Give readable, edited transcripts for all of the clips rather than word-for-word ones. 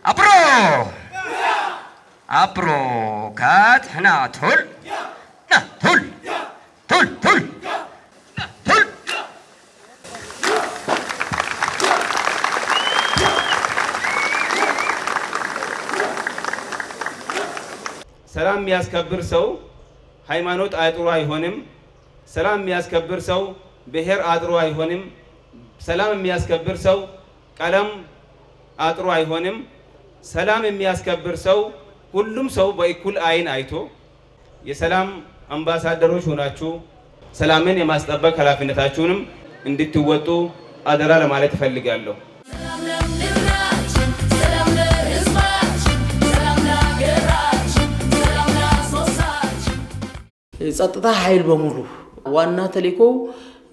አብሮ አብሮ ካት ህና ቱል ና ቱል ቱል ቱል ቱል ሰላም የሚያስከብር ሰው ሃይማኖት አጥሩ አይሆንም። ሰላም የሚያስከብር ሰው ብሔር አጥሩ አይሆንም። ሰላም የሚያስከብር ሰው ቀለም አጥሩ አይሆንም። ሰላም የሚያስከብር ሰው ሁሉም ሰው በእኩል አይን አይቶ የሰላም አምባሳደሮች ሆናችሁ ሰላምን የማስጠበቅ ኃላፊነታችሁንም እንድትወጡ አደራ ለማለት እፈልጋለሁ። ጸጥታ ኃይል በሙሉ ዋና ተልዕኮ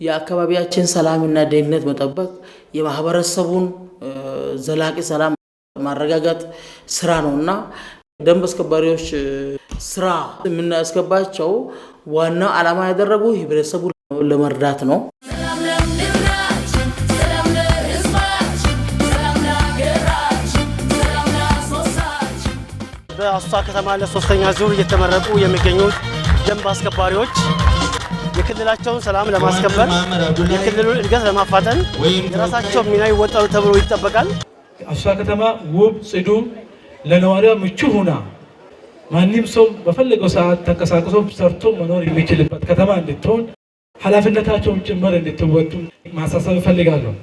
የአካባቢያችን ሰላምና ደህንነት መጠበቅ፣ የማህበረሰቡን ዘላቂ ሰላም ማረጋጋት ስራ ነውና ደንብ አስከባሪዎች ስራ የምናስገባቸው ዋና ዓላማ ያደረጉ ህብረተሰቡ ለመርዳት ነው። በአሶሳ ከተማ ለሶስተኛ ዙር እየተመረቁ የሚገኙት ደንብ አስከባሪዎች የክልላቸውን ሰላም ለማስከበር የክልሉን እድገት ለማፋጠን የራሳቸው ሚና ይወጣሉ ተብሎ ይጠበቃል። አሶሳ ከተማ ውብ፣ ጽዱ፣ ለነዋሪዋ ምቹ ሆና ማንም ሰው በፈለገው ሰዓት ተንቀሳቅሶ ሰርቶ መኖር የሚችልበት ከተማ እንድትሆን ኃላፊነታቸውን ጭምር እንድትወጡ ማሳሰብ እፈልጋለሁ።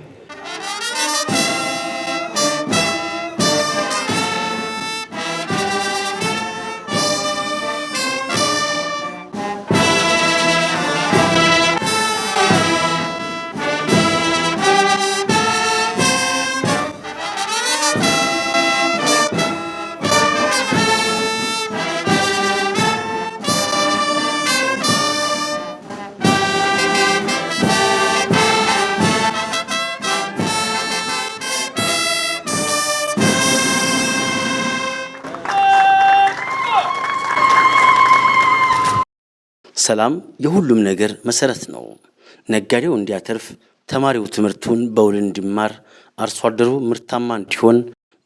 ሰላም የሁሉም ነገር መሰረት ነው። ነጋዴው እንዲያተርፍ፣ ተማሪው ትምህርቱን በውል እንዲማር፣ አርሶ አደሩ ምርታማ እንዲሆን፣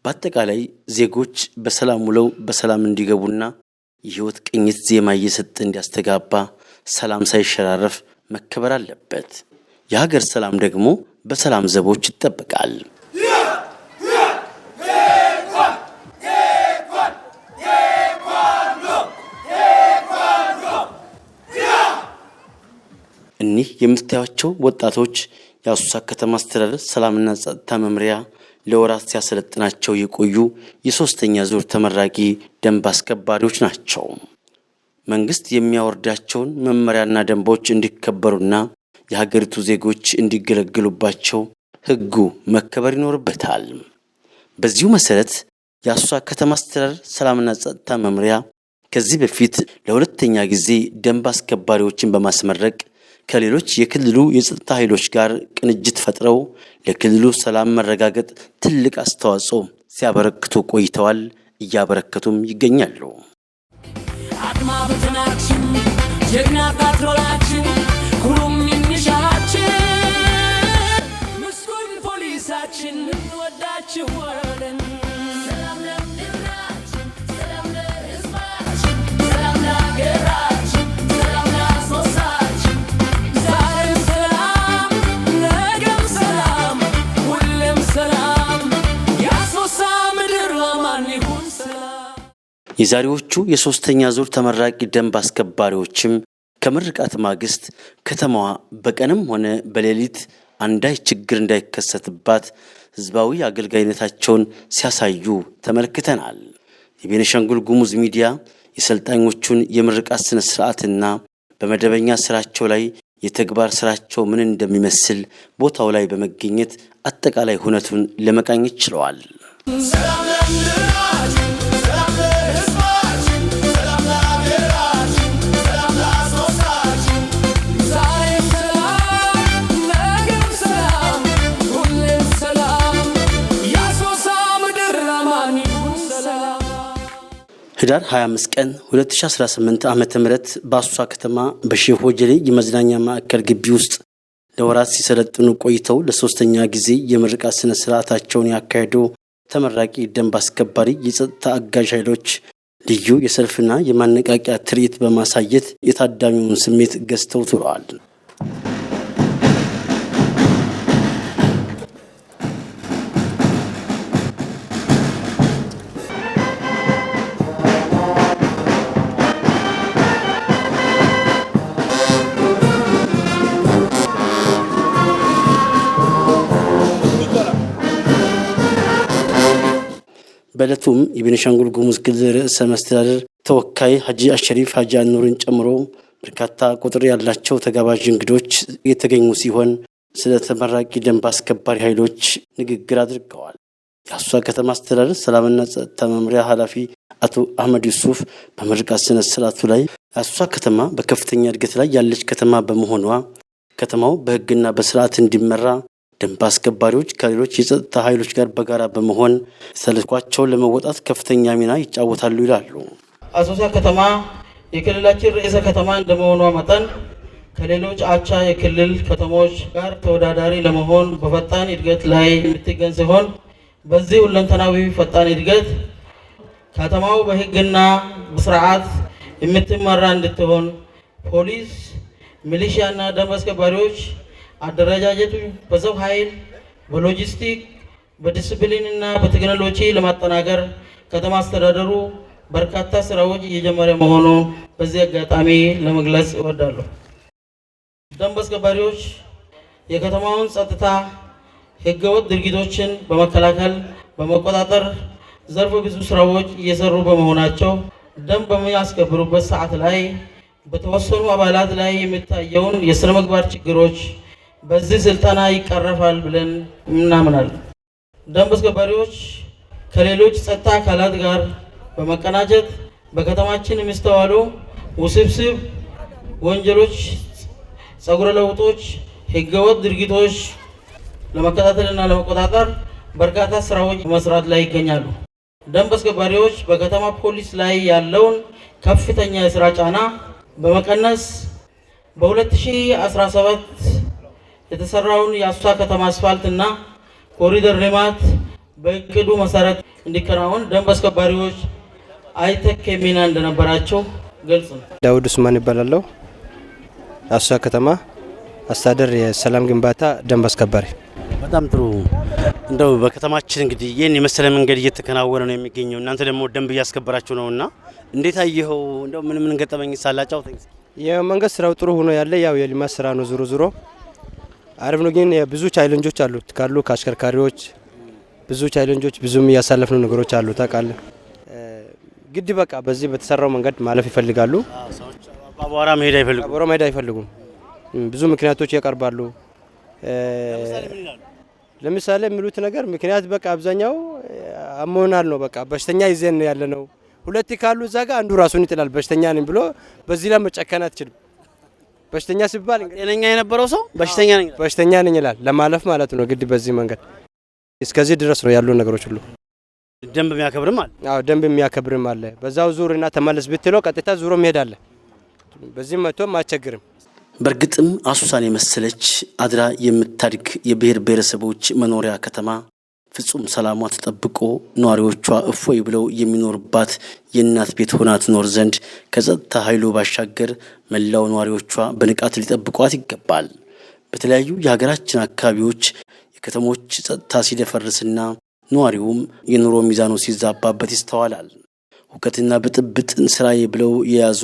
በአጠቃላይ ዜጎች በሰላም ውለው በሰላም እንዲገቡና የህይወት ቅኝት ዜማ እየሰጠ እንዲያስተጋባ ሰላም ሳይሸራረፍ መከበር አለበት። የሀገር ሰላም ደግሞ በሰላም ዘቦች ይጠበቃል። እኒህ የምታዩቸው ወጣቶች የአሶሳ ከተማ አስተዳደር ሰላምና ጸጥታ መምሪያ ለወራት ሲያሰለጥናቸው የቆዩ የሶስተኛ ዙር ተመራቂ ደንብ አስከባሪዎች ናቸው። መንግስት የሚያወርዳቸውን መመሪያና ደንቦች እንዲከበሩና የሀገሪቱ ዜጎች እንዲገለገሉባቸው ህጉ መከበር ይኖርበታል። በዚሁ መሰረት የአሶሳ ከተማ አስተዳደር ሰላምና ጸጥታ መምሪያ ከዚህ በፊት ለሁለተኛ ጊዜ ደንብ አስከባሪዎችን በማስመረቅ ከሌሎች የክልሉ የጸጥታ ኃይሎች ጋር ቅንጅት ፈጥረው ለክልሉ ሰላም መረጋገጥ ትልቅ አስተዋጽኦ ሲያበረክቱ ቆይተዋል፣ እያበረከቱም ይገኛሉ። አድማ በተናችን ጀግና ፓትሮላችን ሁሉም የሚሻችን ምስጉን ፖሊሳችን እንወዳችኋለን። የዛሬዎቹ የሶስተኛ ዙር ተመራቂ ደንብ አስከባሪዎችም ከምርቃት ማግስት ከተማዋ በቀንም ሆነ በሌሊት አንዳች ችግር እንዳይከሰትባት ህዝባዊ አገልጋይነታቸውን ሲያሳዩ ተመልክተናል። የቤኒሻንጉል ጉሙዝ ሚዲያ የሰልጣኞቹን የምርቃት ስነ ስርዓትና በመደበኛ ስራቸው ላይ የተግባር ስራቸው ምን እንደሚመስል ቦታው ላይ በመገኘት አጠቃላይ ሁነቱን ለመቃኘት ችለዋል። ህዳር 25 ቀን 2018 ዓመተ ምህረት በአሶሳ ከተማ በሼህ ወጀሌ የመዝናኛ ማዕከል ግቢ ውስጥ ለወራት ሲሰለጥኑ ቆይተው ለሶስተኛ ጊዜ የምርቃት ስነ ስርዓታቸውን ያካሄዱ ተመራቂ ደንብ አስከባሪ የጸጥታ አጋዥ ኃይሎች ልዩ የሰልፍና የማነቃቂያ ትርኢት በማሳየት የታዳሚውን ስሜት ገዝተው ውለዋል። በዕለቱም የቤኒሻንጉል ጉሙዝ ክልል ርዕሰ መስተዳድር ተወካይ ሀጂ አሸሪፍ ሀጂ አኑርን ጨምሮ በርካታ ቁጥር ያላቸው ተጋባዥ እንግዶች የተገኙ ሲሆን ስለ ተመራቂ ደንብ አስከባሪ ኃይሎች ንግግር አድርገዋል። የአሶሳ ከተማ አስተዳደር ሰላምና ጸጥታ መምሪያ ኃላፊ አቶ አህመድ ዩሱፍ በምርቃት ስነ ስርዓቱ ላይ የአሶሳ ከተማ በከፍተኛ እድገት ላይ ያለች ከተማ በመሆኗ ከተማው በሕግና በስርዓት እንዲመራ ደንብ አስከባሪዎች ከሌሎች የጸጥታ ኃይሎች ጋር በጋራ በመሆን ተልዕኳቸውን ለመወጣት ከፍተኛ ሚና ይጫወታሉ ይላሉ። አሶሳ ከተማ የክልላችን ርዕሰ ከተማ እንደመሆኗ መጠን ከሌሎች አቻ የክልል ከተሞች ጋር ተወዳዳሪ ለመሆን በፈጣን እድገት ላይ የምትገኝ ሲሆን በዚህ ሁለንተናዊ ፈጣን እድገት ከተማው በሕግና በስርዓት የምትመራ እንድትሆን ፖሊስ፣ ሚሊሺያና ደንብ አስከባሪዎች አደረጃጀቱ በሰው ኃይል፣ በሎጂስቲክ፣ በዲስፕሊንና በቴክኖሎጂ ለማጠናከር ከተማ አስተዳደሩ በርካታ ስራዎች እየጀመረ መሆኑ በዚህ አጋጣሚ ለመግለጽ እወዳለሁ። ደንብ አስከባሪዎች የከተማውን ጸጥታ፣ ህገወጥ ድርጊቶችን በመከላከል በመቆጣጠር ዘርፈ ብዙ ስራዎች እየሰሩ በመሆናቸው ደንብ በሚያስከብሩበት ሰዓት ላይ በተወሰኑ አባላት ላይ የሚታየውን የስነ ምግባር ችግሮች በዚህ ስልጠና ይቀረፋል ብለን እናምናለን። ደንብ አስከባሪዎች ከሌሎች ጸጥታ አካላት ጋር በመቀናጀት በከተማችን የሚስተዋሉ ውስብስብ ወንጀሎች፣ ጸጉረ ለውጦች፣ ህገወጥ ድርጊቶች ለመከታተልና ለመቆጣጠር በርካታ ስራዎች በመስራት ላይ ይገኛሉ። ደንብ አስከባሪዎች በከተማ ፖሊስ ላይ ያለውን ከፍተኛ የስራ ጫና በመቀነስ በ2017 የተሰራውን የአሶሳ ከተማ አስፋልትና ኮሪደር ልማት በእቅዱ መሰረት እንዲከናወን ደንብ አስከባሪዎች አይተኬ ሚና እንደነበራቸው ግልጽ ነው። ዳውድ ኡስማን ይባላለሁ። አሶሳ ከተማ አስተዳደር የሰላም ግንባታ ደንብ አስከባሪ። በጣም ጥሩ። እንደው በከተማችን እንግዲህ ይህን የመሰለ መንገድ እየተከናወነ ነው የሚገኘው። እናንተ ደግሞ ደንብ እያስከበራችሁ ነውና እንዴት አየኸው? እንደው ምን ገጠመኝ ሳላጫው? የመንገድ ስራው ጥሩ ሆኖ ያለ ያው የልማት ስራ ነው። ዙሮ አሪፍ ነው። ግን ብዙ ቻሌንጆች አሉት ካሉ ከአሽከርካሪዎች ብዙ ቻሌንጆች ብዙም ያሳለፍነው ነገሮች አሉ ታውቃለህ። ግድ በቃ በዚህ በተሰራው መንገድ ማለፍ ይፈልጋሉ። አቧራ መሄድ አይፈልጉም። ብዙ ምክንያቶች ያቀርባሉ። ለምሳሌ የሚሉት ነገር ምክንያት በቃ አብዛኛው አሞናል ነው። በቃ በሽተኛ ይዘን ያለ ነው። ሁለት ካሉ እዛ ጋር አንዱ ራሱን ይጥላል። በሽተኛ ነኝ ብሎ በዚህ ላይ መጨከን አትችልም። በሽተኛ ሲባል ጤነኛ የነበረው ሰው በሽተኛ ነኝ ይላል ለማለፍ ማለት ነው። ግድ በዚህ መንገድ እስከዚህ ድረስ ነው ያሉ ነገሮች ሁሉ። ደንብ የሚያከብርም አለ። አዎ ደንብ የሚያከብርም አለ። በዛው ዙርና ተመለስ ብትለው ቀጥታ ዙሮ መሄድ አለ። በዚህ መጥቶም አያስቸግርም። በእርግጥም አሶሳን የመሰለች አድራ የምታድግ የብሔር ብሔረሰቦች መኖሪያ ከተማ ፍጹም ሰላሟ ተጠብቆ ነዋሪዎቿ እፎይ ብለው የሚኖርባት የእናት ቤት ሆና ትኖር ዘንድ ከጸጥታ ኃይሉ ባሻገር መላው ነዋሪዎቿ በንቃት ሊጠብቋት ይገባል። በተለያዩ የሀገራችን አካባቢዎች የከተሞች ጸጥታ ሲደፈርስና ነዋሪውም የኑሮ ሚዛኑ ሲዛባበት ይስተዋላል። ሁከትና ብጥብጥን ስራዬ ብለው የያዙ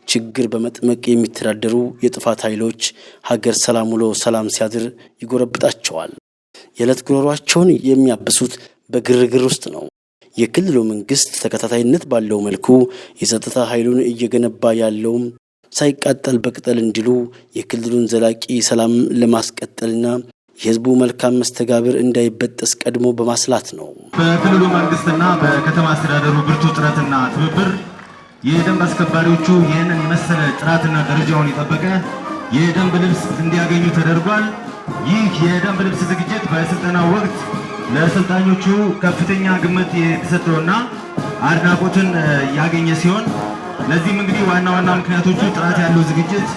ችግር በመጥመቅ የሚተዳደሩ የጥፋት ኃይሎች ሀገር ሰላም ውሎ ሰላም ሲያድር ይጎረብጣቸዋል። የዕለት ጉሮሯቸውን የሚያብሱት በግርግር ውስጥ ነው። የክልሉ መንግስት ተከታታይነት ባለው መልኩ የጸጥታ ኃይሉን እየገነባ ያለውም ሳይቃጠል በቅጠል እንዲሉ የክልሉን ዘላቂ ሰላም ለማስቀጠልና የህዝቡ መልካም መስተጋብር እንዳይበጠስ ቀድሞ በማስላት ነው። በክልሉ መንግስትና በከተማ አስተዳደሩ ብርቱ ጥረትና ትብብር የደንብ አስከባሪዎቹ ይህንን የመሰለ ጥራትና ደረጃውን የጠበቀ የደንብ ልብስ እንዲያገኙ ተደርጓል። ይህ የደንብ ልብስ ዝግጅት በስልጠናው ወቅት ለሰልጣኞቹ ከፍተኛ ግምት የተሰጠውና አድናቆትን ያገኘ ሲሆን ለዚህም እንግዲህ ዋና ምክንያቶቹ ጥራት ያለው ዝግጅት፣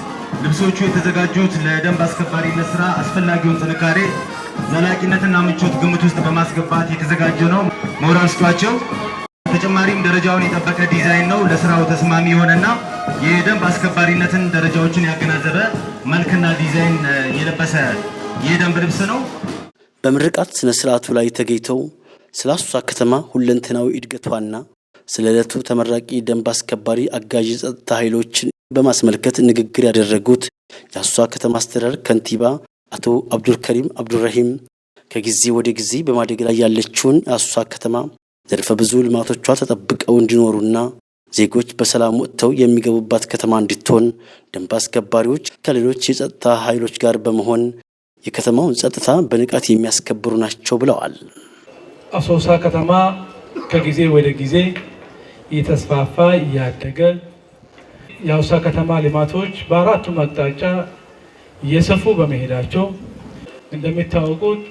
ልብሶቹ የተዘጋጁት ለደንብ አስከባሪነት ስራ አስፈላጊውን ጥንካሬ ዘላቂነትና ምቾት ግምት ውስጥ በማስገባት የተዘጋጀ ነው። ሞራል ስጧቸው። ተጨማሪም ደረጃውን የጠበቀ ዲዛይን ነው። ለስራው ተስማሚ የሆነና የደንብ አስከባሪነትን ደረጃዎችን ያገናዘበ መልክና ዲዛይን የለበሰ የደንብ ልብስ ነው። በምርቃት ስነ ስርዓቱ ላይ ተገኝተው ስለ አሶሳ ከተማ ሁለንተናዊ እድገቷና ስለ ዕለቱ ተመራቂ ደንብ አስከባሪ አጋዥ ጸጥታ ኃይሎችን በማስመልከት ንግግር ያደረጉት የአሶሳ ከተማ አስተዳደር ከንቲባ አቶ አብዱልከሪም አብዱራሂም ከጊዜ ወደ ጊዜ በማደግ ላይ ያለችውን የአሶሳ ከተማ ዘርፈ ብዙ ልማቶቿ ተጠብቀው እንዲኖሩና ዜጎች በሰላም ወጥተው የሚገቡባት ከተማ እንድትሆን ደንብ አስከባሪዎች ከሌሎች የጸጥታ ኃይሎች ጋር በመሆን የከተማውን ጸጥታ በንቃት የሚያስከብሩ ናቸው ብለዋል። አሶሳ ከተማ ከጊዜ ወደ ጊዜ እየተስፋፋ እያደገ የአሶሳ ከተማ ልማቶች በአራቱም አቅጣጫ እየሰፉ በመሄዳቸው እንደሚታወቁት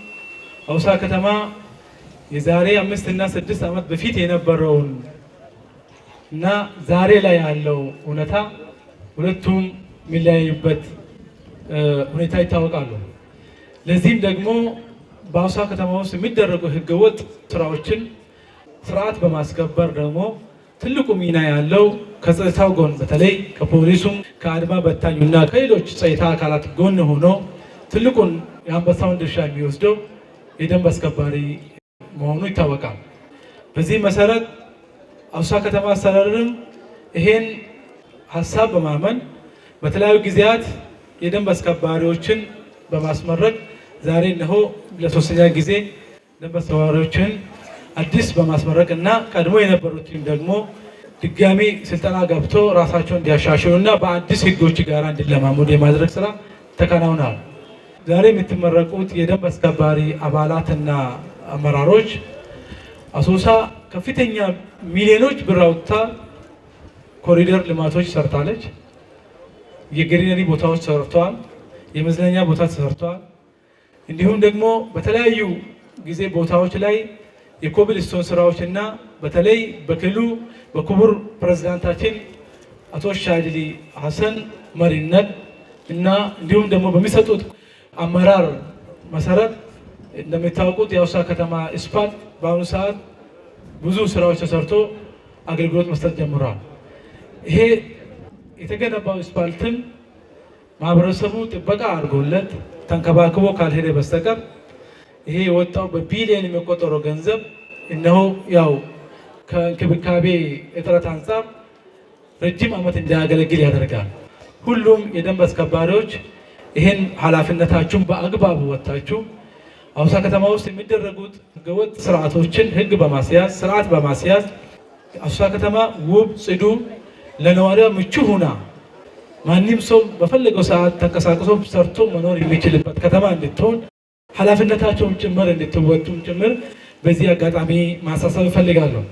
አሶሳ ከተማ የዛሬ 5 እና 6 ዓመት በፊት የነበረውን እና ዛሬ ላይ ያለው እውነታ ሁለቱም የሚለያዩበት ሁኔታ ይታወቃሉ። ለዚህም ደግሞ በአሶሳ ከተማ ውስጥ የሚደረጉ ህገወጥ ስራዎችን ስርዓት በማስከበር ደግሞ ትልቁ ሚና ያለው ከጸጥታው ጎን በተለይ ከፖሊሱም ከአድማ በታኙና ከሌሎች ጸጥታ አካላት ጎን ሆኖ ትልቁን የአንበሳውን ድርሻ የሚወስደው የደንብ አስከባሪ መሆኑ ይታወቃል። በዚህ መሰረት አሶሳ ከተማ አስተዳደርም ይሄን ሀሳብ በማመን በተለያዩ ጊዜያት የደንብ አስከባሪዎችን በማስመረቅ ዛሬ እነሆ ለሶስተኛ ጊዜ ደንብ አስከባሪዎችን አዲስ በማስመረቅ እና ቀድሞ የነበሩትም ደግሞ ድጋሚ ስልጠና ገብቶ ራሳቸውን እንዲያሻሽሉና በአዲስ ህጎች ጋር እንዲለማመዱ የማድረግ ስራ ተከናውኗል። ዛሬ የምትመረቁት የደንብ አስከባሪ አባላትና አመራሮች አሶሳ ከፍተኛ ሚሊዮኖች ብር አውጥታ ኮሪደር ልማቶች ሰርታለች። የግሪነሪ ቦታዎች ሰርተዋል። የመዝናኛ ቦታ ተሰርተዋል። እንዲሁም ደግሞ በተለያዩ ጊዜ ቦታዎች ላይ የኮብልስቶን ስራዎችና በተለይ በክልሉ በክቡር ፕሬዝዳንታችን አቶ ሻድሊ ሀሰን መሪነት እና እንዲሁም ደግሞ በሚሰጡት አመራር መሰረት እንደሚታወቁት የአሶሳ ከተማ አስፓልት በአሁኑ ሰዓት ብዙ ስራዎች ተሰርቶ አገልግሎት መስጠት ጀምረዋል። ይሄ የተገነባው አስፓልትም ማህበረሰቡ ጥበቃ አድርጎለት ተንከባክቦ ካልሄደ በስተቀር ይሄ የወጣው በቢሊዮን የሚቆጠረው ገንዘብ እነሆ ያው ከእንክብካቤ እጥረት አንጻር ረጅም ዓመት እንዲያገለግል ያደርጋል። ሁሉም የደንብ አስከባሪዎች ይህን ኃላፊነታችሁን በአግባቡ ወጥታችሁ አሶሳ ከተማ ውስጥ የሚደረጉት ህገወጥ ስርዓቶችን ህግ በማስያዝ ስርዓት በማስያዝ አሶሳ ከተማ ውብ፣ ጽዱ፣ ለነዋሪዋ ምቹ ሁና ማንም ሰው በፈለገው ሰዓት ተንቀሳቅሶ ሰርቶ መኖር የሚችልበት ከተማ እንድትሆን ኃላፊነታቸውን ጭምር እንድትወጡም ጭምር በዚህ አጋጣሚ ማሳሰብ እፈልጋለሁ።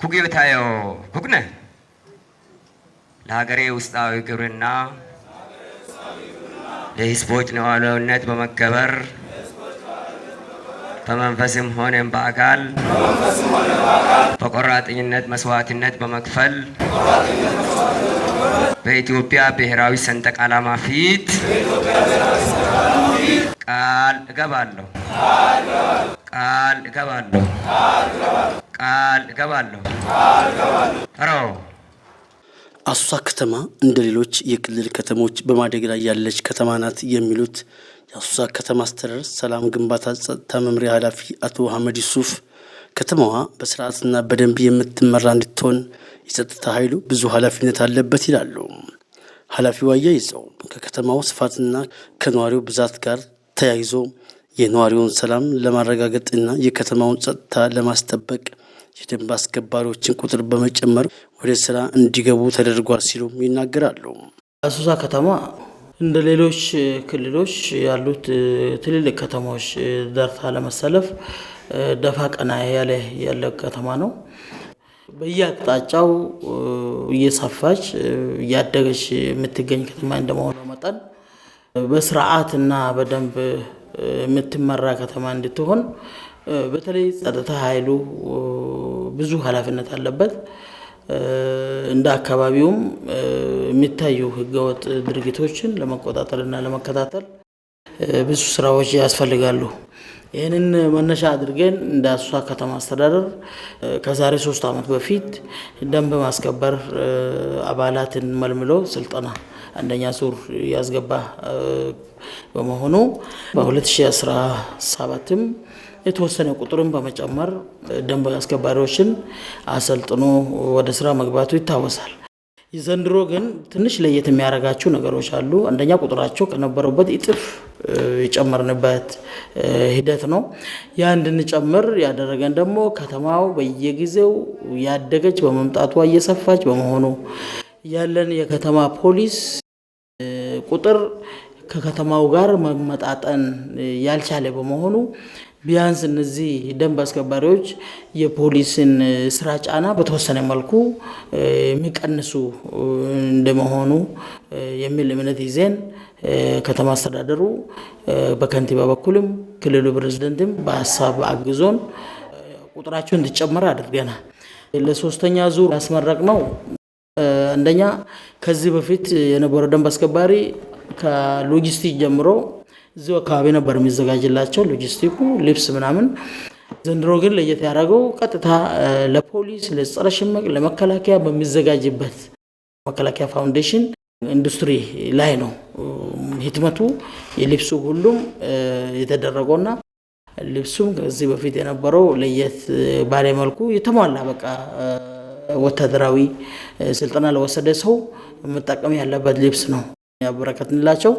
ኩጌታዮ ኩግነ ለሀገሬ ውስጣዊ ግብርና ለህዝቦች ሉዓላዊነት በመከበር በመንፈስም ሆነም በአካል በቆራጠኝነት መስዋዕትነት በመክፈል በኢትዮጵያ ብሔራዊ ሰንደቅ ዓላማ ፊት ቃል እገባለሁ አሶሳ ከተማ እንደ ሌሎች የክልል ከተሞች በማደግ ላይ ያለች ከተማ ናት የሚሉት የአሶሳ ከተማ አስተዳደር ሰላም ግንባታ ጸጥታ መምሪያ ኃላፊ አቶ አህመድ ዩሱፍ ከተማዋ በስርዓትና በደንብ የምትመራ እንድትሆን የጸጥታ ኃይሉ ብዙ ኃላፊነት አለበት ይላሉ። ኃላፊው አያይዘው ከከተማው ስፋትና ከነዋሪው ብዛት ጋር ተያይዞ የነዋሪውን ሰላም ለማረጋገጥና የከተማውን ጸጥታ ለማስጠበቅ የደንብ አስከባሪዎችን ቁጥር በመጨመር ወደ ስራ እንዲገቡ ተደርጓል ሲሉም ይናገራሉ። አሶሳ ከተማ እንደ ሌሎች ክልሎች ያሉት ትልልቅ ከተማዎች ደርታ ለመሰለፍ ደፋ ቀና ያለ ከተማ ነው። በየአቅጣጫው እየሰፋች እያደገች የምትገኝ ከተማ እንደመሆኗ መጠን በስርዓትና በደንብ የምትመራ ከተማ እንድትሆን በተለይ ጸጥታ ኃይሉ ብዙ ኃላፊነት አለበት። እንደ አካባቢውም የሚታዩ ህገወጥ ድርጊቶችን ለመቆጣጠርና ለመከታተል ብዙ ስራዎች ያስፈልጋሉ። ይህንን መነሻ አድርገን እንደ አሶሳ ከተማ አስተዳደር ከዛሬ 3 ዓመት በፊት ደንብ ማስከበር አባላትን መልምሎ ስልጠና አንደኛ ዙር ያስገባ በመሆኑ በ2017ም የተወሰነ ቁጥርን በመጨመር ደንብ አስከባሪዎችን አሰልጥኖ ወደ ስራ መግባቱ ይታወሳል። ዘንድሮ ግን ትንሽ ለየት የሚያደርጋቸው ነገሮች አሉ። አንደኛ ቁጥራቸው ከነበረበት እጥፍ የጨመርንበት ሂደት ነው። ያ እንድንጨምር ያደረገን ደግሞ ከተማው በየጊዜው ያደገች በመምጣቷ እየሰፋች በመሆኑ ያለን የከተማ ፖሊስ ቁጥር ከከተማው ጋር መመጣጠን ያልቻለ በመሆኑ ቢያንስ እነዚህ ደንብ አስከባሪዎች የፖሊስን ስራ ጫና በተወሰነ መልኩ የሚቀንሱ እንደመሆኑ የሚል እምነት ይዘን ከተማ አስተዳደሩ በከንቲባ በኩልም ክልሉ ፕሬዝዳንትም በሀሳብ አግዞን ቁጥራቸው እንዲጨመር አድርገናል። ለሶስተኛ ዙር ያስመረቅነው አንደኛ ከዚህ በፊት የነበረው ደንብ አስከባሪ ከሎጂስቲክ ጀምሮ እዚሁ አካባቢ ነበር የሚዘጋጅላቸው ሎጂስቲኩ ልብስ ምናምን። ዘንድሮ ግን ለየት ያደረገው ቀጥታ ለፖሊስ ለጸረ ሽምቅ ለመከላከያ በሚዘጋጅበት መከላከያ ፋውንዴሽን ኢንዱስትሪ ላይ ነው ህትመቱ የልብሱ ሁሉም የተደረገውና ልብሱም ከዚህ በፊት የነበረው ለየት ባለ መልኩ የተሟላ በቃ ወታደራዊ ስልጠና ለወሰደ ሰው መጠቀም ያለበት ልብስ ነው ያበረከትንላቸው።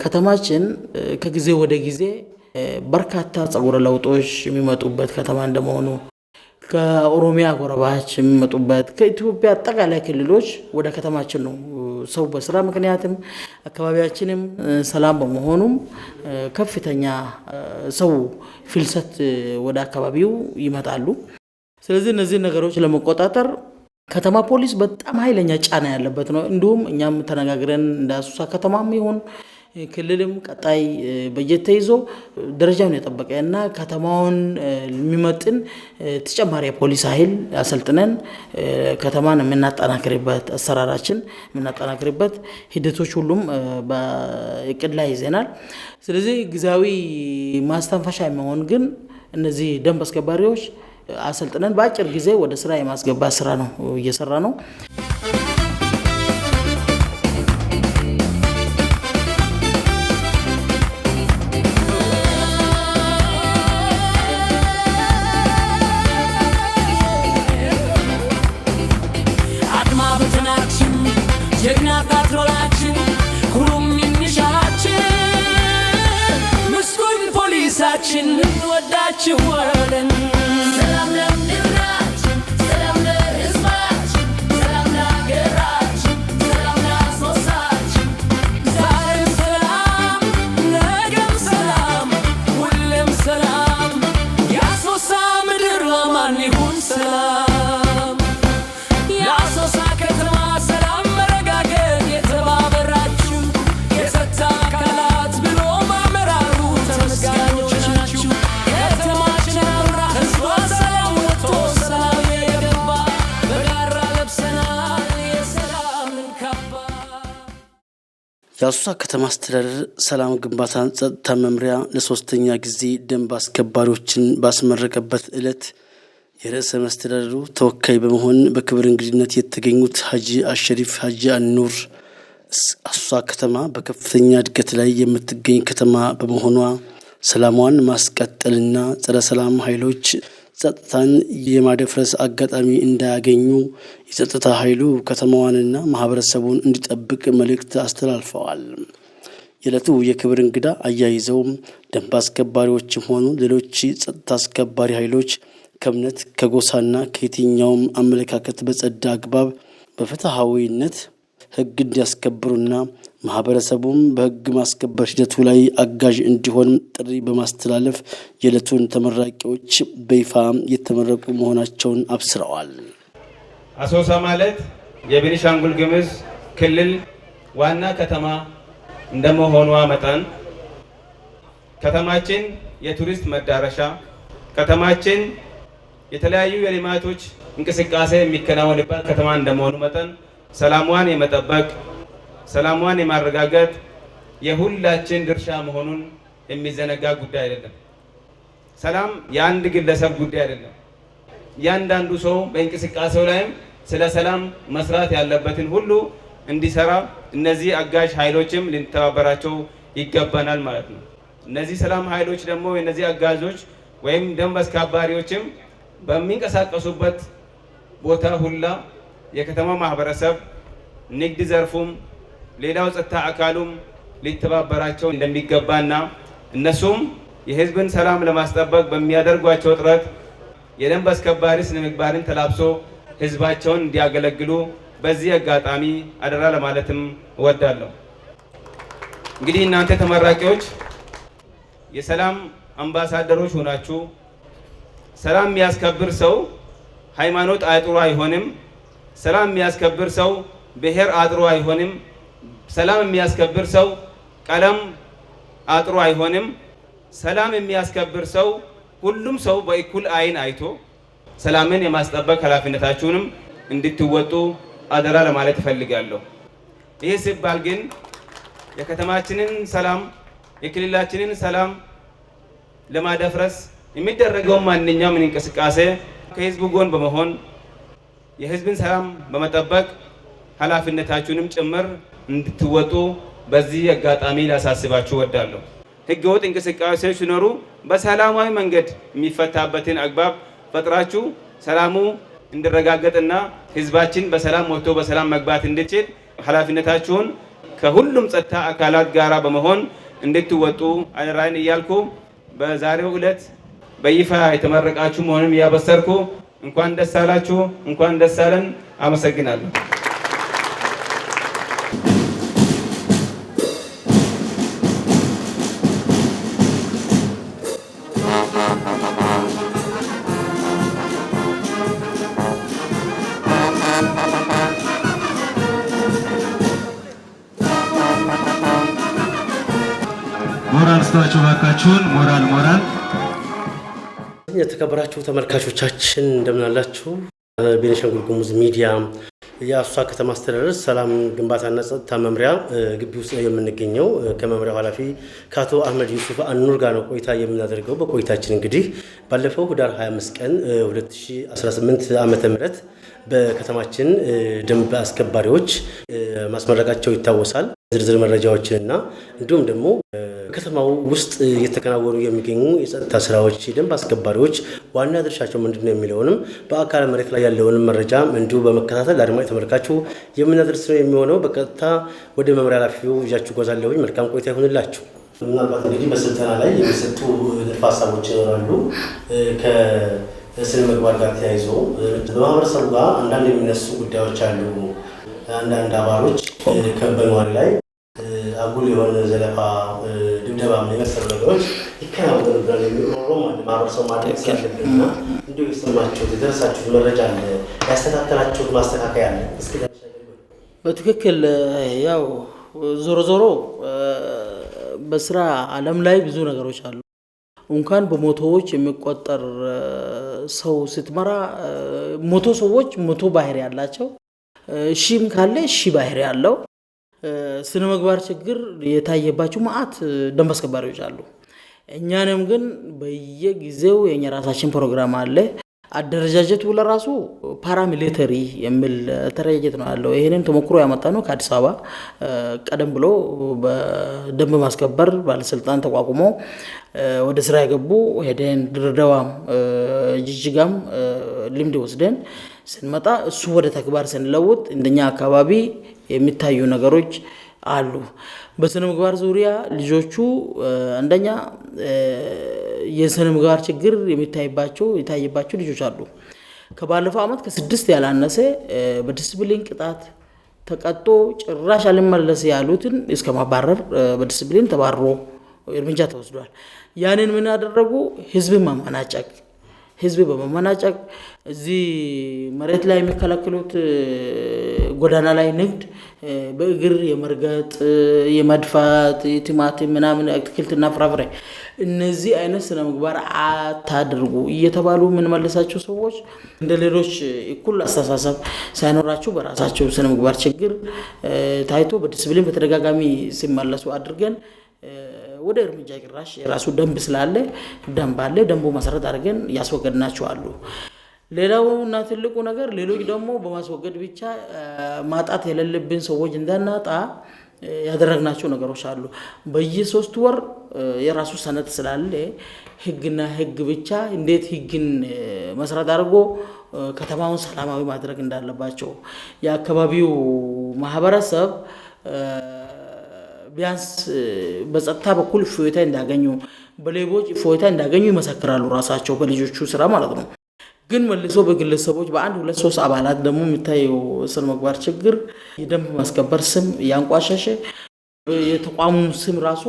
ከተማችን ከጊዜ ወደ ጊዜ በርካታ ጸጉረ ለውጦች የሚመጡበት ከተማ እንደመሆኑ ከኦሮሚያ ጎረባች የሚመጡበት ከኢትዮጵያ አጠቃላይ ክልሎች ወደ ከተማችን ነው ሰው በስራ ምክንያትም አካባቢያችንም ሰላም በመሆኑም ከፍተኛ ሰው ፍልሰት ወደ አካባቢው ይመጣሉ። ስለዚህ እነዚህ ነገሮች ለመቆጣጠር ከተማ ፖሊስ በጣም ኃይለኛ ጫና ያለበት ነው። እንዲሁም እኛም ተነጋግረን እንደ አሶሳ ከተማም ይሁን ክልልም ቀጣይ በጀት ተይዞ ደረጃውን የጠበቀ እና ከተማውን የሚመጥን ተጨማሪ የፖሊስ ኃይል አሰልጥነን ከተማን የምናጠናክርበት አሰራራችን የምናጠናክርበት ሂደቶች ሁሉም በእቅድ ላይ ይዘናል። ስለዚህ ጊዜያዊ ማስተንፈሻ የሚሆን ግን እነዚህ ደንብ አስከባሪዎች አሰልጥነን በአጭር ጊዜ ወደ ስራ የማስገባት ስራ ነው እየሰራ ነው። ጀግና ፓትሮላችን ሁሉም የሚሻችን ምስጉን ፖሊሳችን እንወዳችኋለን። ሰላም ለምድራችን፣ ሰላም ለሕዝባችን፣ ሰላም ለሀገራችን፣ ሰላም ለአሶሳችን። ዛሬም ሰላም፣ ነገም ሰላም፣ ሁሌም ሰላም። የአሶሳ ምድር ለማን ይሁን ሰላም? የአሶሳ ከተማ ሰላም የአሶሳ ከተማ አስተዳደር ሰላም ግንባታና ጸጥታ መምሪያ ለሶስተኛ ጊዜ ደንብ አስከባሪዎችን ባስመረቀበት ዕለት የርዕሰ መስተዳድሩ ተወካይ በመሆን በክብር እንግድነት የተገኙት ሀጂ አሸሪፍ ሀጂ አኑር አሶሳ ከተማ በከፍተኛ እድገት ላይ የምትገኝ ከተማ በመሆኗ ሰላሟን ማስቀጠልና ጸረ ሰላም ኃይሎች ጸጥታን የማደፍረስ አጋጣሚ እንዳያገኙ የጸጥታ ኃይሉ ከተማዋንና ማህበረሰቡን እንዲጠብቅ መልእክት አስተላልፈዋል። የዕለቱ የክብር እንግዳ አያይዘው ደንብ አስከባሪዎችም ሆኑ ሌሎች ጸጥታ አስከባሪ ኃይሎች ከእምነት ከጎሳና ከየትኛውም አመለካከት በጸዳ አግባብ በፍትሐዊነት ሕግ እንዲያስከብሩና ማህበረሰቡም በሕግ ማስከበር ሂደቱ ላይ አጋዥ እንዲሆን ጥሪ በማስተላለፍ የዕለቱን ተመራቂዎች በይፋ የተመረቁ መሆናቸውን አብስረዋል። አሶሳ ማለት የቤኒሻንጉል ጉሙዝ ክልል ዋና ከተማ እንደመሆኗ መጠን ከተማችን የቱሪስት መዳረሻ፣ ከተማችን የተለያዩ የልማቶች እንቅስቃሴ የሚከናወንበት ከተማ እንደመሆኑ መጠን ሰላሟን የመጠበቅ ሰላሟን የማረጋገጥ የሁላችን ድርሻ መሆኑን የሚዘነጋ ጉዳይ አይደለም። ሰላም የአንድ ግለሰብ ጉዳይ አይደለም። እያንዳንዱ ሰው በእንቅስቃሴው ላይም ስለ ሰላም መስራት ያለበትን ሁሉ እንዲሰራ እነዚህ አጋዥ ኃይሎችም ልንተባበራቸው ይገባናል ማለት ነው። እነዚህ ሰላም ኃይሎች ደግሞ እነዚህ አጋዦች ወይም ደንብ አስከባሪዎችም በሚንቀሳቀሱበት ቦታ ሁላ የከተማ ማህበረሰብ፣ ንግድ ዘርፉም፣ ሌላው ጸጥታ አካሉም ሊተባበራቸው እንደሚገባና እነሱም የህዝብን ሰላም ለማስጠበቅ በሚያደርጓቸው ጥረት የደንብ አስከባሪ ስነ ምግባርን ተላብሶ ህዝባቸውን እንዲያገለግሉ በዚህ አጋጣሚ አደራ ለማለትም እወዳለሁ። እንግዲህ እናንተ ተመራቂዎች የሰላም አምባሳደሮች ሆናችሁ ሰላም የሚያስከብር ሰው ሃይማኖት አጥሮ አይሆንም። ሰላም የሚያስከብር ሰው ብሔር አጥሮ አይሆንም። ሰላም የሚያስከብር ሰው ቀለም አጥሮ አይሆንም። ሰላም የሚያስከብር ሰው ሁሉም ሰው በእኩል አይን አይቶ ሰላምን የማስጠበቅ ኃላፊነታችሁንም እንድትወጡ አደራ ለማለት እፈልጋለሁ። ይህ ሲባል ግን የከተማችንን ሰላም የክልላችንን ሰላም ለማደፍረስ የሚደረገው ማንኛውም እንቅስቃሴ ከህዝቡ ጎን በመሆን የህዝብን ሰላም በመጠበቅ ኃላፊነታችሁንም ጭምር እንድትወጡ በዚህ አጋጣሚ ላሳስባችሁ እወዳለሁ። ህገወጥ እንቅስቃሴዎች ሲኖሩ በሰላማዊ መንገድ የሚፈታበትን አግባብ ፈጥራችሁ ሰላሙ እንዲረጋገጥና ህዝባችን በሰላም ወጥቶ በሰላም መግባት እንዲችል ኃላፊነታችሁን ከሁሉም ጸጥታ አካላት ጋራ በመሆን እንድትወጡ አደራዬን እያልኩ በዛሬው ዕለት በይፋ የተመረቃችሁ መሆኑን እያበሰርኩ እንኳን ደስ አላችሁ፣ እንኳን ደስ አለን። አመሰግናለሁ። ሞራል ስጧቸው ባካችሁን። ሞራል የተከበራችሁ ተመልካቾቻችን እንደምን አላችሁ? ቤኒሻንጉል ጉሙዝ ሚዲያ የአሶሳ ከተማ አስተዳደር ሰላም ግንባታና ጸጥታ መምሪያ ግቢ ውስጥ ነው የምንገኘው። ከመምሪያው ኃላፊ ከአቶ አህመድ ዩሱፍ አኑር ጋር ነው ቆይታ የምናደርገው። በቆይታችን እንግዲህ ባለፈው ህዳር 25 ቀን 2018 ዓመተ ምህረት በከተማችን ደንብ አስከባሪዎች ማስመረቃቸው ይታወሳል። ዝርዝር መረጃዎችንና እንዲሁም ደግሞ ከተማው ውስጥ እየተከናወኑ የሚገኙ የጸጥታ ስራዎች፣ የደንብ አስከባሪዎች ዋና ድርሻቸው ምንድነው የሚለውንም በአካል መሬት ላይ ያለውንም መረጃ እንዲሁ በመከታተል ለአድማጭ ተመልካቹ የምናደርስ ነው የሚሆነው። በቀጥታ ወደ መምሪያ ኃላፊው ይዣችሁ ጓዛለሁኝ። መልካም ቆይታ ይሁንላችሁ። ምናልባት እንግዲህ በስልጠና ላይ የሚሰጡ ንድፈ ሀሳቦች ይኖራሉ። ከስነ ምግባር ጋር ተያይዞ በማህበረሰቡ ጋር አንዳንድ የሚነሱ ጉዳዮች አሉ። አንዳንድ አባሎች በነዋሪ ላይ አጉል የሆነ ዘለፋ፣ ድብደባ የመሰሉ ነገሮች ይከናወኑብናል የሚኖረው ማህበረሰቡ ማድረግ ስላለብንና እንዲሁ የሰማችሁት የደረሳችሁት መረጃ አለ፣ ያስተካከላችሁት ማስተካከያ አለ? እስኪ በትክክል ያው ዞሮ በስራ ዓለም ላይ ብዙ ነገሮች አሉ። እንኳን በመቶዎች የሚቆጠር ሰው ስትመራ መቶ ሰዎች መቶ ባህሪ ያላቸው ሺም ካለ ሺ ባህሪ ያለው ስነ ምግባር ችግር የታየባቸው ማአት ደንብ አስከባሪዎች አሉ። እኛንም ግን በየጊዜው የኛ ራሳችን ፕሮግራም አለ። አደረጃጀቱ ለራሱ ፓራሚሊተሪ የሚል ተረጃጀት ነው ያለው። ይሄንን ተሞክሮ ያመጣ ነው ከአዲስ አበባ ቀደም ብሎ በደንብ ማስከበር ባለስልጣን ተቋቁሞ ወደ ስራ የገቡ ሄደን ድሬዳዋም ጅጅጋም ልምድ ወስደን ስንመጣ እሱ ወደ ተግባር ስንለውጥ እንደኛ አካባቢ የሚታዩ ነገሮች አሉ። በስነ ምግባር ዙሪያ ልጆቹ አንደኛ የስነ ምግባር ችግር የታየባቸው ልጆች አሉ። ከባለፈው ዓመት ከ6 ያላነሰ በዲስፕሊን ቅጣት ተቀጦ ጭራሽ አልመለስ ያሉትን እስከ ማባረር በዲስፕሊን ተባሮ እርምጃ ተወስዷል። ያንን ምን ያደረጉ ህዝብ በመመናጨቅ እዚህ መሬት ላይ የሚከለክሉት ጎዳና ላይ ንግድ በእግር የመርገጥ የመድፋት የቲማቲም ምናምን አትክልትና ፍራፍሬ እነዚህ አይነት ስነ ምግባር አታድርጉ እየተባሉ ምን መልሳቸው ሰዎች እንደ ሌሎች እኩል አስተሳሰብ ሳይኖራቸው በራሳቸው ስነ ምግባር ችግር ታይቶ በዲስፕሊን በተደጋጋሚ ሲመለሱ አድርገን ወደ እርምጃ ግራሽ የራሱ ደንብ ስላለ ደንቡ መሰረት አድርገን ያስወገድናቸው አሉ። ሌላውና ትልቁ ነገር ሌሎች ደግሞ በማስወገድ ብቻ ማጣት የሌለብን ሰዎች እንዳናጣ ያደረግናቸው ነገሮች አሉ። በየ3 ወር የራሱ ሰነድ ስላለ ህግና ህግ ብቻ እንዴት ህግን መሰረት አድርጎ ከተማውን ሰላማዊ ማድረግ እንዳለባቸው የአካባቢው ማህበረሰብ ቢያንስ በጸጥታ በኩል እፎይታ እንዳገኙ በሌቦች እፎይታ እንዳገኙ ይመሰክራሉ ራሳቸው በልጆቹ ስራ ማለት ነው። ግን መልሶ በግለሰቦች በ1 2 3 አባላት ደግሞ የሚታየው ስነ ምግባር ችግር የደንብ ማስከበር ስም ያንቋሸሸ የተቋሙ ስም ራሱ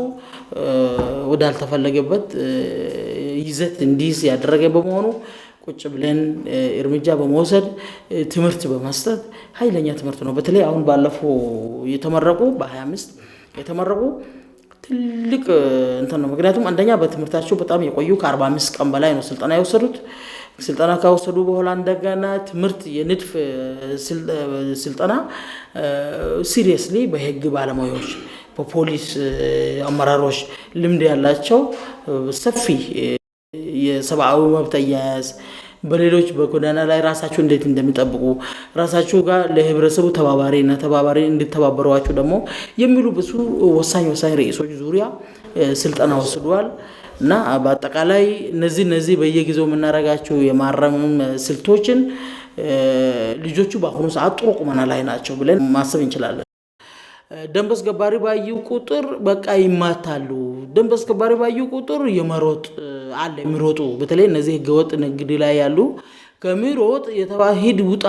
ወዳልተፈለገበት ይዘት እንዲይዝ ያደረገ በመሆኑ ቁጭ ብለን እርምጃ በመውሰድ ትምህርት በመስጠት ኃይለኛ ትምህርት ነው። በተለይ አሁን ባለፈው የተመረቁ በ25 የተመረቁ ትልቅ እንትን ነው። ምክንያቱም አንደኛ በትምህርታቸው በጣም የቆዩ ከ45 ቀን በላይ ነው ስልጠና የወሰዱት። ስልጠና ካወሰዱ በኋላ እንደገና ትምህርት የንድፍ ስልጠና ሲሪየስሊ በህግ ባለሙያዎች በፖሊስ አመራሮች ልምድ ያላቸው ሰፊ የሰብአዊ መብት አያያዝ በሌሎች በጎዳና ላይ ራሳቸው እንዴት እንደሚጠብቁ ራሳቸው ጋር ለህብረተሰቡ ተባባሪ እንድተባበሯቸው ደግሞ የሚሉ ብዙ ወሳኝ ርዕሶች ዙሪያ ስልጠና ወስደዋል። እና በአጠቃላይ እነዚህ በየጊዜው የምናደርጋቸው የማረም ስልቶችን ልጆቹ በአሁኑ ሰዓት ጥሩ ቁመና ላይ ናቸው ብለን ማሰብ እንችላለን። ደንብ አስከባሪ ባዩ ቁጥር በቃ ይማታሉ። ደንብ አስከባሪ ባዩ ቁጥር የመሮጥ አለ የሚሮጡ በተለይ እነዚህ ህገወጥ ንግድ ላይ ያሉ ከሚሮጥ ሂድ ውጣ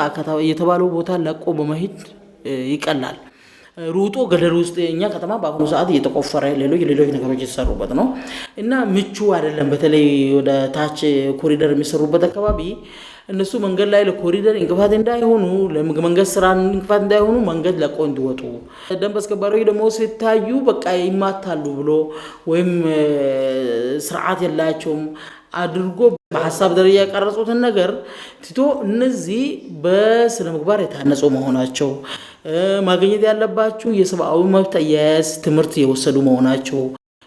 የተባለው ቦታ ለቆ በመሄድ ይቀላል። ሩጦ ገደል ውስጥ እኛ ከተማ በአሁኑ ሰዓት እየተቆፈረ ሌሎች ነገሮች የተሰሩበት ነው እና ምቹ አይደለም። በተለይ ወደ ታች ኮሪደር የሚሰሩበት አካባቢ እነሱ መንገድ ላይ ለኮሪደር እንቅፋት እንዳይሆኑ ለመንገድ ስራ እንቅፋት እንዳይሆኑ መንገድ ለቆ እንዲወጡ ደንብ አስከባሪዎች ደግሞ ሲታዩ በቃ ይማታሉ ብሎ ወይም ስርዓት የላቸውም አድርጎ በሐሳብ ደረጃ ያቀረጹትን ነገር ትቶ እነዚህ በስነ ምግባር የታነጹ መሆናቸው ማግኘት ያለባቸው የሰብአዊ መብት አያያዝ ትምህርት የወሰዱ መሆናቸው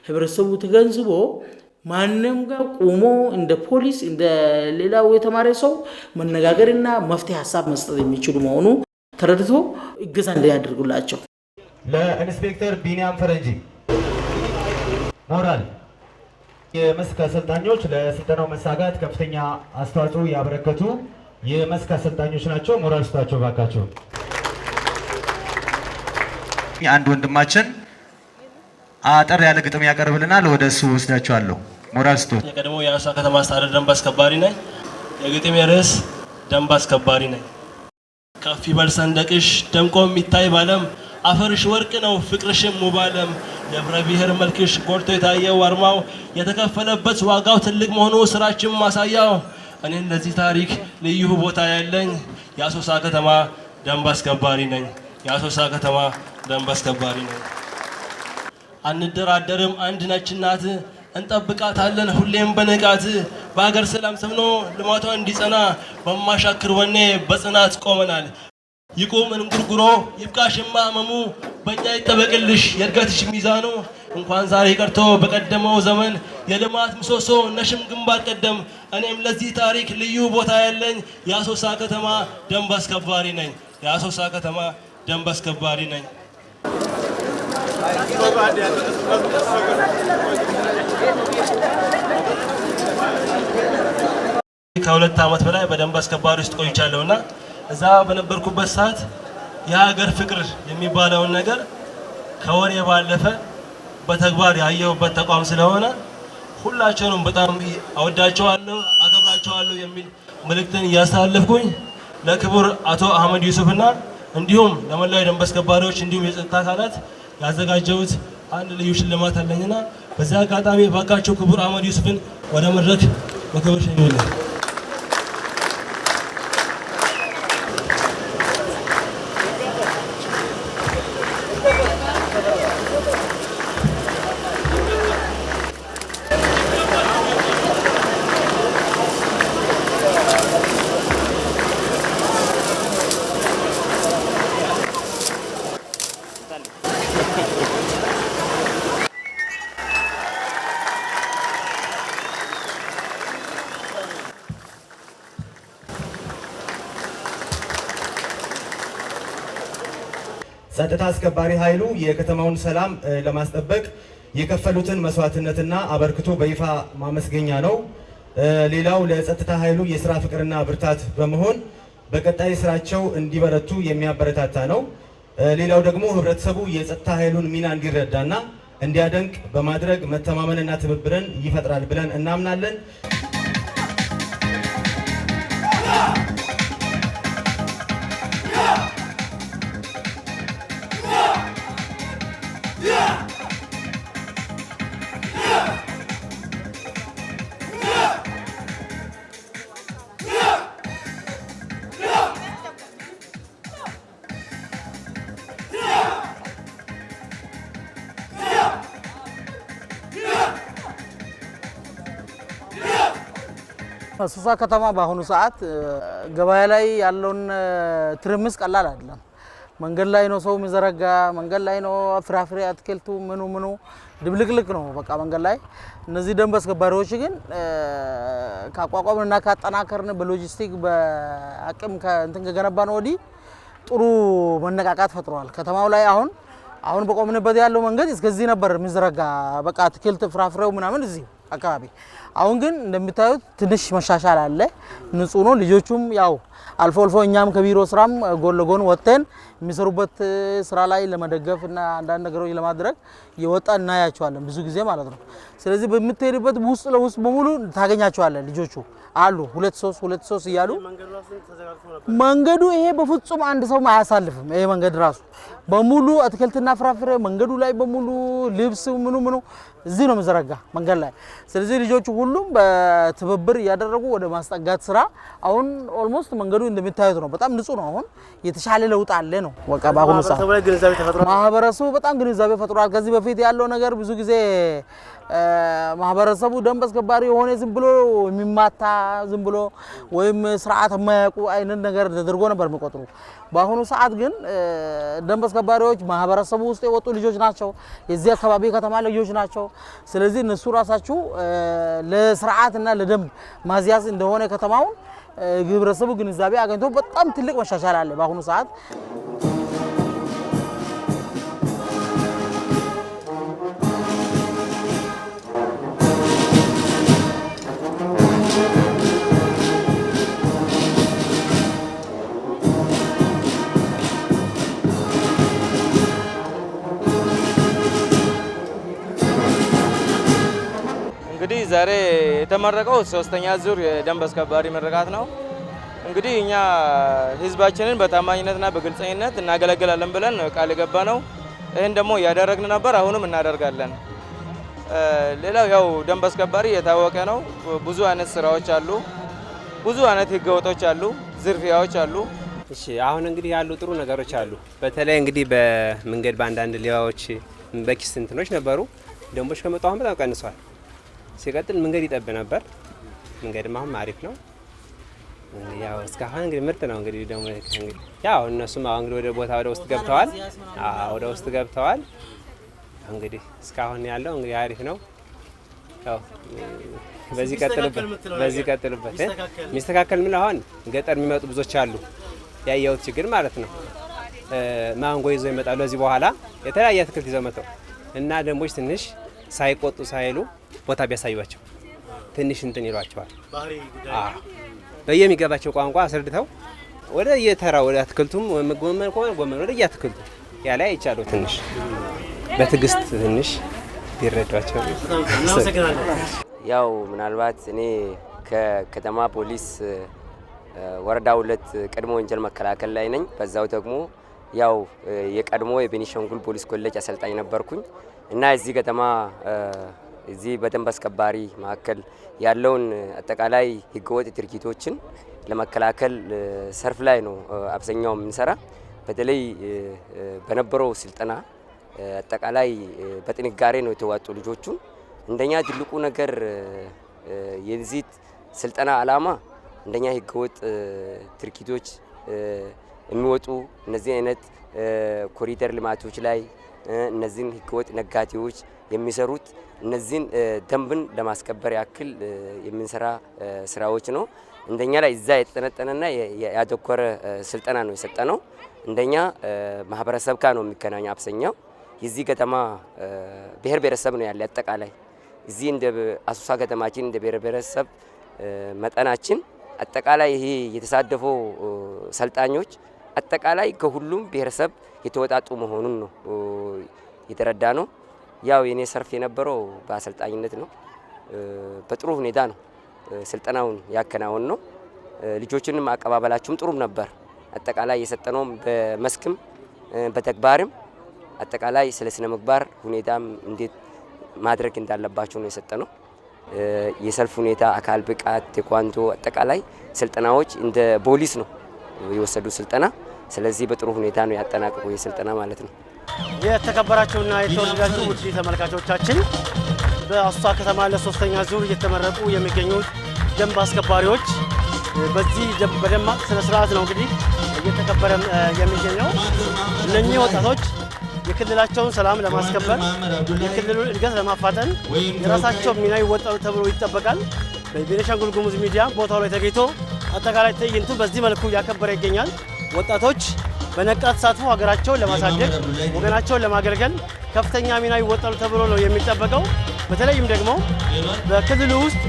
ህብረተሰቡ ተገንዝቦ ማንም ጋር ቆሞ እንደ ፖሊስ እንደ ሌላው የተማረ ሰው መነጋገርና መፍትሄ ሐሳብ መስጠት የሚችሉ መሆኑ ተረድቶ እገዛ እንዲያደርጉላቸው ለኢንስፔክተር ቢኒያም ፈረንጂ ሞራል የመስክ አሰልጣኞች ለስልጠናው መሳጋት ከፍተኛ አስተዋጽኦ ያበረከቱ የመስክ አሰልጣኞች ናቸው። ሞራል ስጧቸው ባካቸው። አንድ ወንድማችን አጠር ያለ ግጥም ያቀርብልናል። ወደ እሱ ወስዳቸዋለሁ። ሞራል ስጦት። የቀድሞ የአሶሳ ከተማ አስተዳደር ደንብ አስከባሪ ነኝ። የግጥሜ ርዕስ ደንብ አስከባሪ ነኝ። ከፍ ይበል ሰንደቅሽ ደምቆ የሚታይ ባለም አፈርሽ ወርቅ ነው ፍቅርሽም ውብ ዓለም የህብረ ብሔር መልክሽ ጎልቶ የታየው አርማው የተከፈለበት ዋጋው ትልቅ መሆኑ ስራችን ማሳያው እኔን ለዚህ ታሪክ ልዩ ቦታ ያለኝ የአሶሳ ከተማ ደንብ አስከባሪ ነኝ። የአሶሳ ከተማ ደንብ አስከባሪ ነኝ። አንደራደርም አንድ ነች እናት እንጠብቃታለን ሁሌም በንቃት በሀገር ሰላም ሰፍኖ ልማቷ እንዲጸና በማሻክር ወኔ በጽናት ቆመናል። ይቁም እንጉርጉሮ ይብቃሽ ማመሙ በእኛ ይጠበቅልሽ የእድገትሽ ሚዛኑ እንኳን ዛሬ ቀርቶ በቀደመው ዘመን የልማት ምሰሶ ነሽም ግንባር ቀደም እኔም ለዚህ ታሪክ ልዩ ቦታ ያለኝ የአሶሳ ከተማ ደንብ አስከባሪ ነኝ። የአሶሳ ከተማ ደንብ አስከባሪ ነኝ። ከ2 ዓመት በላይ በደንብ አስከባሪ ውስጥ ቆይቻለሁና እዛ በነበርኩበት ሰዓት የሀገር ፍቅር የሚባለውን ነገር ከወሬ ባለፈ በተግባር ያየሁበት ተቋም ስለሆነ ሁላቸውንም በጣም አወዳቸዋለሁ፣ አከብራቸዋለሁ የሚል መልእክትን እያስተላለፍኩኝ ለክቡር አቶ አህመድ ዩሱፍና እንዲሁም ለመላው የደንብ አስከባሪዎች እንዲሁም የጸጥታ አካላት ያዘጋጀሁት አንድ ልዩ ሽልማት አለኝና በዚህ አጋጣሚ ባካቸው ክቡር አህመድ ዩሱፍን ወደ መድረክ በክብር ሸኙልኝ። ጸጥታ አስከባሪ ኃይሉ የከተማውን ሰላም ለማስጠበቅ የከፈሉትን መስዋዕትነትና አበርክቶ በይፋ ማመስገኛ ነው። ሌላው ለጸጥታ ኃይሉ የስራ ፍቅርና ብርታት በመሆን በቀጣይ ስራቸው እንዲበረቱ የሚያበረታታ ነው። ሌላው ደግሞ ህብረተሰቡ የጸጥታ ኃይሉን ሚና እንዲረዳና እንዲያደንቅ በማድረግ መተማመንና ትብብርን ይፈጥራል ብለን እናምናለን። አሶሳ ከተማ በአሁኑ ሰዓት ገበያ ላይ ያለውን ትርምስ ቀላል አይደለም። መንገድ ላይ ነው ሰው የሚዘረጋ፣ መንገድ ላይ ነው ፍራፍሬ አትክልቱ ምኑ ድብልቅልቅ ነው በቃ መንገድ ላይ። እነዚህ ደንብ አስከባሪዎች ግን ካቋቋምንና ካጠናከርን በሎጂስቲክ በአቅም ከእንትን ከገነባን ወዲህ ጥሩ መነቃቃት ፈጥሯል። ከተማው ላይ አሁን በቆምንበት ያለው መንገድ እስከዚህ ነበር የሚዘረጋ በቃ አትክልት ፍራፍሬው ምናምን እዚህ አካባቢ። አሁን ግን እንደምታዩት ትንሽ መሻሻል አለ፣ ንጹህ ነው። ልጆቹም ያው አልፎ እኛም ከቢሮ ስራም ጎን ለጎን ወጥተን የሚሰሩበት ስራ ላይ ለመደገፍ እና አንዳንድ ነገሮች ለማድረግ እየወጣ እናያቸዋለን ብዙ ጊዜ ማለት ነው። ስለዚህ በምትሄድበት ውስጥ ለውስጥ በሙሉ ታገኛቸዋለን። ልጆቹ አሉ ሁለት ሶስት እያሉ መንገዱ ይሄ በፍጹም አንድ ሰው አያሳልፍም። ይሄ መንገድ ራሱ በሙሉ አትክልትና ፍራፍሬ መንገዱ ላይ በሙሉ ልብስ ምኑ እዚህ ነው መዘረጋ መንገድ ላይ። ስለዚህ ልጆቹ ሁሉም በትብብር እያደረጉ ወደ ማስጠጋት ስራ አሁን ኦልሞስት መንገዱ እንደምታዩት ነው። በጣም ንጹህ ነው። አሁን የተሻለ ለውጥ አለ ነው በቃ በአሁኑ ሰዓት ማህበረሰቡ በጣም ግንዛቤ ፈጥሯል። ከዚህ በፊት ያለው ነገር ብዙ ጊዜ ማህበረሰቡ ደንብ አስከባሪ የሆነ ዝም ብሎ የሚማታ ዝም ብሎ ወይም ስርዓት የማያውቁ አይነት ነገር ተደርጎ ነበር የሚቆጥሩ። በአሁኑ ሰዓት ግን ደንብ አስከባሪዎች ማህበረሰቡ ውስጥ የወጡ ልጆች ናቸው። የዚህ አካባቢ ከተማ ልጆች ናቸው። ስለዚህ እነሱ ራሳቸው ለስርዓትና ለደንብ ማዝያዝ እንደሆነ ከተማውን ህብረተሰቡ ግንዛቤ አግኝቶ በጣም ትልቅ መሻሻል አለ በአሁኑ ሰዓት። እንግዲህ ዛሬ የተመረቀው ሶስተኛ ዙር የደንብ አስከባሪ ምርቃት ነው። እንግዲህ እኛ ህዝባችንን በታማኝነትና በግልጸኝነት እናገለግላለን ብለን ቃል የገባ ነው። ይህን ደግሞ እያደረግን ነበር፣ አሁንም እናደርጋለን። ሌላው ያው ደንብ አስከባሪ የታወቀ ነው። ብዙ አይነት ስራዎች አሉ፣ ብዙ አይነት ህገወጦች አሉ፣ ዝርፊያዎች አሉ። እሺ አሁን እንግዲህ ያሉ ጥሩ ነገሮች አሉ። በተለይ እንግዲህ በመንገድ በአንዳንድ ሌባዎች በኪስ እንትኖች ነበሩ። ደንቦች ከመጡ አሁን በጣም ቀንሷል። ሲቀጥል መንገድ ይጠብ ነበር። መንገድም አሁን አሪፍ ነው። ያው እስካሁን እንግዲህ ምርጥ ነው። እንግዲህ ደግሞ ያው እነሱም አሁን እንግዲህ ወደ ቦታ ወደ ውስጥ ገብተዋል። ወደ ውስጥ ገብተዋል። እንግዲህ እስካሁን ያለው እንግዲህ አሪፍ ነው። ያው በዚህ ቀጥሉበት። ሚስተካከል ምን አሁን ገጠር የሚመጡ ብዙዎች አሉ። ያየሁት ችግር ማለት ነው። ማንጎ ይዘው ይመጣሉ። እዚህ በኋላ የተለያየ አትክልት ይዘው መጥተው እና ደንቦች ትንሽ ሳይቆጡ ሳይሉ ቦታ ቢያሳዩቸው ትንሽ እንትን ይሏቸዋል። በየሚገባቸው ቋንቋ አስረድተው ወደ የተራ ወደ አትክልቱም ጎመን ከሆነ ጎመን ወደ የአትክልቱ ያለ አይቻለው ትንሽ በትዕግስት ትንሽ ቢረዷቸው። ያው ምናልባት እኔ ከከተማ ፖሊስ ወረዳ 2 ቀድሞ ወንጀል መከላከል ላይ ነኝ። በዛው ደግሞ ያው የቀድሞ የቤኒሻንጉል ፖሊስ ኮሌጅ አሰልጣኝ ነበርኩኝ እና እዚህ ከተማ እዚህ በደንብ አስከባሪ ማዕከል ያለውን አጠቃላይ ህገወጥ ድርጊቶችን ለመከላከል ሰርፍ ላይ ነው አብዛኛው የምንሰራ። በተለይ በነበረው ስልጠና አጠቃላይ በጥንካሬ ነው የተዋጡ ልጆቹ። እንደኛ ትልቁ ነገር የዚህ ስልጠና ዓላማ እንደኛ ህገወጥ ድርጊቶች የሚወጡ እነዚህ አይነት ኮሪደር ልማቶች ላይ እነዚህን ህገወጥ ነጋዴዎች የሚሰሩት እነዚህን ደንብን ለማስከበር ያክል የምንሰራ ስራዎች ነው። እንደኛ ላይ እዛ የተጠነጠነና ያተኮረ ስልጠና ነው የሰጠነው። እንደኛ ማህበረሰብ ጋር ነው የሚገናኘው። አብዛኛው የዚህ ከተማ ብሔር ብሔረሰብ ነው ያለ። አጠቃላይ እዚህ እንደ አሶሳ ከተማችን እንደ ብሔር ብሔረሰብ መጠናችን አጠቃላይ ይሄ የተሳተፈው ሰልጣኞች አጠቃላይ ከሁሉም ብሔረሰብ የተወጣጡ መሆኑን ነው የተረዳ ነው። ያው የኔ ሰርፍ የነበረው በአሰልጣኝነት ነው። በጥሩ ሁኔታ ነው ስልጠናውን ያከናወን ነው። ልጆችንም አቀባበላቸውም ጥሩም ነበር። አጠቃላይ የሰጠነውም በመስክም በተግባርም አጠቃላይ ስለ ስነ ምግባር ሁኔታም እንዴት ማድረግ እንዳለባቸው ነው የሰጠነው። የሰልፍ ሁኔታ፣ አካል ብቃት፣ ቴኳንዶ አጠቃላይ ስልጠናዎች እንደ ፖሊስ ነው የወሰዱ ስልጠና። ስለዚህ በጥሩ ሁኔታ ነው ያጠናቀቁ የስልጠና ማለት ነው። የተከበራችሁና የተወደዳችሁ ውድ ተመልካቾቻችን በአሶሳ ከተማ ለ3ኛ ዙር እየተመረቁ የሚገኙት ደንብ አስከባሪዎች በዚህ በደማቅ ስነ ስርዓት ነው እንግዲህ እየተከበረ የሚገኘው። እነኚህ ወጣቶች የክልላቸውን ሰላም ለማስከበር የክልሉን እድገት ለማፋጠን የራሳቸው ሚና ይወጣሉ ተብሎ ይጠበቃል። በቤኒሻንጉል ጉሙዝ ሚዲያ ቦታው ላይ ተገኝቶ አጠቃላይ ትዕይንቱ በዚህ መልኩ እያከበረ ይገኛል። ወጣቶች በነቃ ተሳትፎ ሀገራቸውን ለማሳደግ ወገናቸውን ለማገልገል ከፍተኛ ሚና ይወጣሉ ተብሎ ነው የሚጠበቀው። በተለይም ደግሞ በክልሉ ውስጥ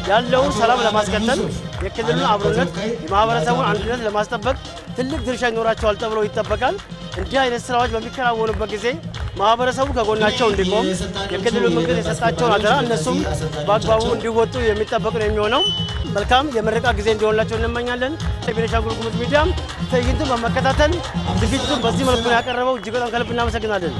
ያለውን ሰላም ለማስቀጠል የክልሉን አብሮነት የማህበረሰቡን አንድነት ለማስጠበቅ ትልቅ ድርሻ ይኖራቸዋል ተብሎ ይጠበቃል። እንዲህ አይነት ስራዎች በሚከናወኑበት ጊዜ ማህበረሰቡ ከጎናቸው እንዲቆም የክልሉ መንግስት የሰጣቸውን አደራ እነሱም በአግባቡ እንዲወጡ የሚጠበቅ ነው የሚሆነው። መልካም የምረቃ ጊዜ እንዲሆንላቸው እንመኛለን። የቤኒሻንጉል ጉሙዝ ሚዲያም ትዕይንቱን በመከታተል ዝግጅቱን በዚህ መልኩ ያቀረበው እጅግ በጣም ከልብ እናመሰግናለን።